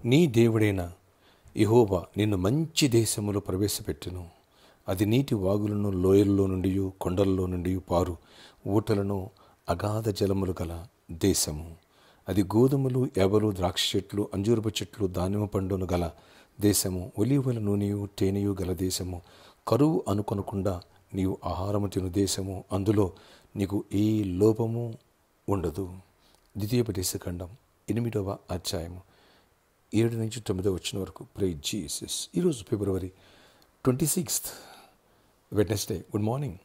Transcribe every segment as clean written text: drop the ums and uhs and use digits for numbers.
నీ దేవుడైన యెహోవా నిన్ను మంచి దేశములో ప్రవేశపెట్టును. అది నీటి వాగులను, లోయల్లో నుండి, కొండల్లో నుండి పారు ఊటలను, అగాధ జలములు గల దేశము. అది గోధుమలు, ఎవలు, ద్రాక్ష చెట్లు, అంజూరపు చెట్లు, దానిమ్మ పండును గల దేశము. ఒలీవల నూనెయు తేనెయు గల దేశము. కరువు అనుకొనకుండా నీవు ఆహారము తిను దేశము. అందులో నీకు ఏ లోపము ఉండదు. ద్వితీయోపదేశకాండం 8వ అధ్యాయము 7 నుంచి 9 వచ్చిన వరకు. Praise Jesus. ఈరోజు February 26th, Wednesday. Good morning.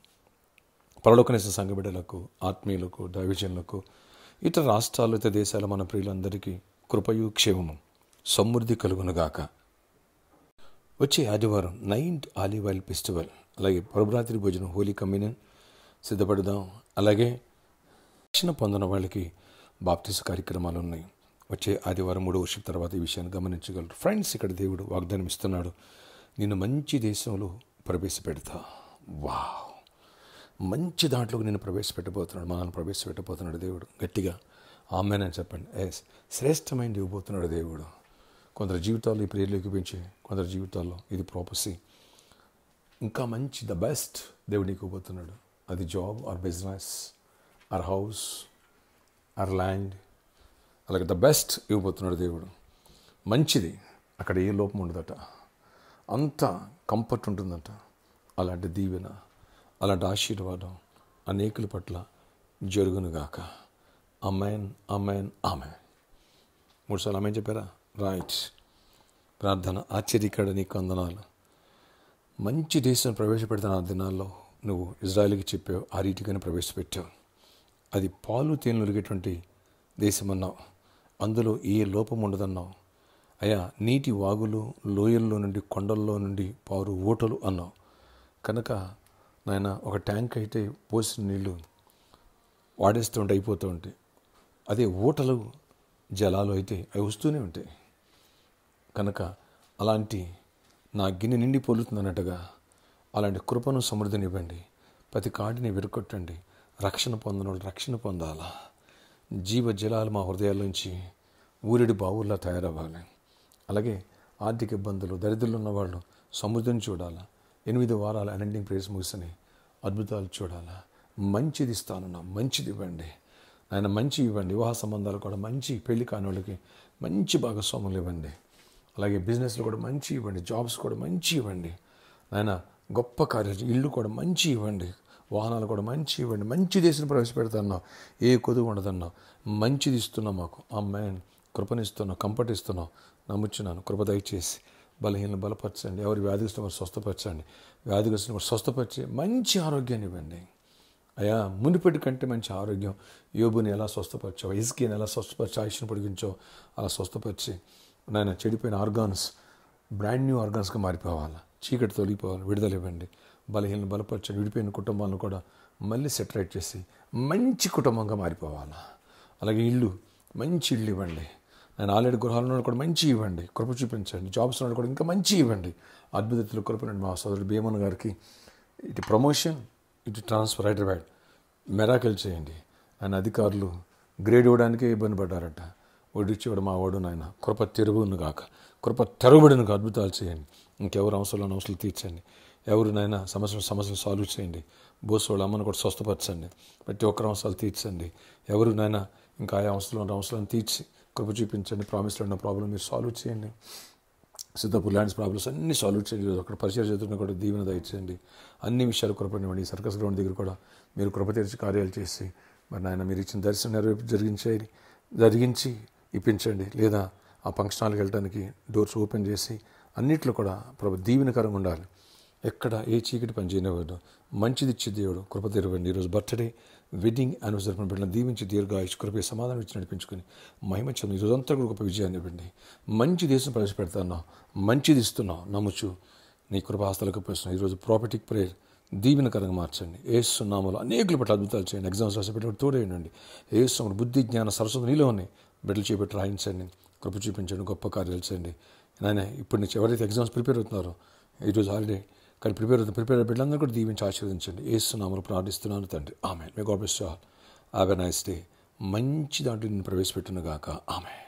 పరలోకనేస సంఘ బిడ్డలకు, ఆత్మీయులకు, దైవజనులకు, ఇతర రాష్ట్రాలు, ఇతర దేశాల మన ప్రియులందరికీ కృపయు క్షేమము సమృద్ధి కలుగునుగాక. వచ్చే ఆదివారం 9th ఆలివ్ ఆయిల్ ఫెస్టివల్, అలాగే ప్రభురాత్రి భోజనం, హోలీ కమ్యూనియన్ సిద్ధపడదాం. అలాగే రక్షణ పొందిన వాళ్ళకి బాప్తిస కార్యక్రమాలు ఉన్నాయి. వచ్చే ఆదివారం 3వ వర్షిప్ తర్వాత ఈ విషయాన్ని గమనించగలరు. ఫ్రెండ్స్, ఇక్కడ దేవుడు వాగ్దానం ఇస్తున్నాడు, నిన్ను మంచి దేశంలో ప్రవేశపెడతా. వావ్, మంచి దాంట్లోకి నేను ప్రవేశపెట్టబోతున్నాడు, మనల్ని ప్రవేశపెట్టబోతున్నాడు దేవుడు. గట్టిగా ఆమేన్ అని చెప్పండి. ఎస్, శ్రేష్టమైనది ఇవ్వబోతున్నాడు దేవుడు. కొందరు జీవితాల్లో ఈ ప్రేయర్లోకి పెంచి, కొందరు జీవితాల్లో ఇది ప్రాపసీ. ఇంకా మంచి, ద బెస్ట్ దేవుడు నీకు ఇవ్వబోతున్నాడు. అది job or business or house or land, అలాగే ద బెస్ట్ ఇవ్వబోతున్నాడు దేవుడు. మంచిది, అక్కడ ఏ లోపం ఉండదట, అంత కంఫర్ట్ ఉంటుందట. అలాంటి దీవెన, అలాంటి ఆశీర్వాదం అనేకుల పట్ల జరుగునుగాక. ఆమేన్, ఆమేన్, ఆమేన్. 3 సార్లు ఆమేన్ చెప్పారా? రైట్. ప్రార్థన. ఆశ్చర్యకరుడ నీకు వందనాలు. మంచి దేశం ప్రవేశపెడతాను. ఆ దినాల్లో నువ్వు ఇజ్రాయెల్కి చెప్పావు, ఆ రీతిగానే ప్రవేశపెట్టావు. అది పాలు తేనెలు ఒలిగేటువంటి దేశం అన్నావు, అందులో ఏ లోపం ఉండదన్నావు. అయ్యా, నీటి వాగులు, లోయల్లో నుండి, కొండల్లో నుండి పారు ఊటలు అన్నావు. కనుక నాయన, ఒక ట్యాంక్ అయితే పోసిన నీళ్ళు వాడేస్తూ ఉంటే అయిపోతూ ఉంటాయి. అదే ఊటలు, జలాలు అయితే అవి వస్తూనే ఉంటాయి. కనుక అలాంటి నా గిన్నె నిండి పోలుతుంది అన్నట్టుగా అలాంటి కృపను, సమృద్ధిని ఇవ్వండి. ప్రతి కాడిని విరగొట్టండి. రక్షణ పొందిన వాళ్ళు రక్షణ పొందాలా. జీవ జలాలు మా హృదయాల్లోంచి ఊరిడి బావుల్లా తయారవ్వాలి. అలాగే ఆర్థిక ఇబ్బందులు, దరిద్రులు ఉన్నవాళ్ళు సమృద్ధిని చూడాలా. 8 వారాల అనండింగ్ ప్రేయర్స్ ముగిసినాయి. అద్భుతాలు చూడాలా. మంచిది ఇస్తానన్నా, మంచిది ఇవ్వండి ఆయన. మంచి ఇవ్వండి. వివాహ సంబంధాలు కూడా మంచి, పెళ్లి కాని వాళ్ళకి మంచి భాగస్వాములు ఇవ్వండి. అలాగే బిజినెస్లో కూడా మంచి ఇవ్వండి. జాబ్స్ కూడా మంచి ఇవ్వండి ఆయన. గొప్ప కార్యాలు, ఇల్లు కూడా మంచి ఇవ్వండి. వాహనాలు కూడా మంచి ఇవ్వండి. మంచి దేశం ప్రవేశపెడతాన్నావు, ఏ కొదువు ఉండదన్నావు. మంచిది ఇస్తున్నావు మాకు. ఆమేన్. కృపనిస్తున్నావు, కంఫర్ట్ ఇస్తున్నావు. నమ్ముచున్నాను. కృప దయచేసి బలహీనలు బలపరచండి. ఎవరు వ్యాధిస్తున్న వారు స్వస్థపరచండి. వ్యాధిస్తున్న వారు స్వస్థపరిచి మంచి ఆరోగ్యాన్ని ఇవ్వండి అయ్యా. మునిపటి కంటే మంచి ఆరోగ్యం. యోబుని ఎలా స్వస్థపరిచావు, హిజ్కియాని ఎలా స్వస్థపరిచి ఆయుష్ను పొడిగించావు, అలా స్వస్థపరిచి నాయన చెడిపోయిన ఆర్గాన్స్ బ్రాండ్ న్యూ ఆర్గాన్స్గా మారిపోవాలి. చీకటి తొలగిపోవాలి. విడుదల ఇవ్వండి. బలహీనలు బలపరచండి. విడిపోయిన కుటుంబాలను కూడా మళ్ళీ సెటరేట్ చేసి మంచి కుటుంబంగా మారిపోవాలి. అలాగే ఇల్లు, మంచి ఇల్లు ఇవ్వండి ఆయన. ఆల్రెడీ గృహాలను కూడా మంచి ఇవ్వండి. కృప చూపించండి. జాబ్స్ వాళ్ళు కూడా ఇంకా మంచి ఇవ్వండి. అద్భుతలు కృపనండి. మా సోదరుడు భీమన్ గారికి ఇటు ప్రమోషన్, ఇటు ట్రాన్స్ఫర్, హైదరాబాద్ మెరాకిల్ చేయండి ఆయన. అధికారులు గ్రేడ్ ఇవ్వడానికే ఇబ్బంది పడ్డారట. వడ్డిచ్చేవాడు మా వాడు నాయన. కృప తెరుగును గాక, కృప తెరవబడిన అద్భుతాలు చేయండి. ఇంకెవరు అవసరాలు తీర్చండి. ఎవరు నాయన సమస్యలు సాల్వ్ చేయండి. బోస్ వాళ్ళ అమ్మను కూడా స్వస్థపరచండి. ప్రతి ఒక్కరు అవసరాలు తీర్చండి. ఎవరు నాయన ఇంకా ఆయా అవసరాలను తీర్చి కృప చూపించండి. ప్రామిస్లో ఉన్న ప్రాబ్లం మీరు సాల్వ్ చేయండి. సిద్ధపూర్ ల్యాండ్స్ ప్రాబ్లమ్స్ అన్నీ సాల్వ్ చేయండి. అక్కడ పరిచయం చేతున్న కూడా దీవెన దయచేయండి. అన్ని విషయాలు కృపనివ్వండి. సర్కస్ గ్రౌండ్ దగ్గర కూడా మీరు కృప తెరిచి కార్యాలు చేసి మరి నాయన మీరు ఇచ్చిన దర్శనం జరిగించి ఇప్పించండి. లేదా ఆ ఫంక్షన్ హాల్కి వెళ్ళడానికి డోర్స్ ఓపెన్ చేసి అన్నిట్లో కూడా ప్రభు దీవెనకరంగా ఉండాలి. ఎక్కడ ఏ చీకటి పని చేయనివ్వదు. మంచిది ఇచ్చి దేవుడు కృప తెరవండి. ఈరోజు బర్త్డే, వెడ్డింగ్ యానివర్సరీ బిడ్డలను దీవించి దీర్ఘాయుష్ కృప సమాధానం ఇచ్చి నడిపించుకుని మహిమ చెంది ఈరోజంతా కూడా గొప్ప విజయాన్ని ఇవ్వండి. మంచి దేశం ప్రవేశపెడతాన్నావు, మంచిది ఇస్తున్నావు. నమ్ముచు నీ కృపాస్తులకు పోస్తున్నావు. ఈరోజు ప్రాపర్టీకి ప్రేయర్ దీవెనకరంగా మార్చండి. యేసు నామములో అనేకుల పట్ల అద్భుతాలు చేయండి. ఎగ్జామ్స్ రాసేపెట్టి తోడేయండి. యేసు నామములో బుద్ధి, జ్ఞాన, సరస్వతి నీలో ఉన్నాయి. బిడ్డలు చేపెట్టి రాయించండి. కృప చూపించండి. గొప్ప కార్యాలు చేయండి నాయన. ఇప్పటి నుంచి ఎవరైతే ఎగ్జామ్స్ ప్రిపేర్ అవుతున్నారో, ఈరోజు హాలిడే కానీ ప్రిపేర్ బిడ్డలందరూ కూడా దీవించి ఆశీర్వదించండి. యేసు నామములో ప్రార్థిస్తున్నాను తండ్రి. Amen. May God bless you all. Have a nice day. మంచి దాంట్లో నిన్ను ప్రవేశపెట్టును గాక. ఆమేన్.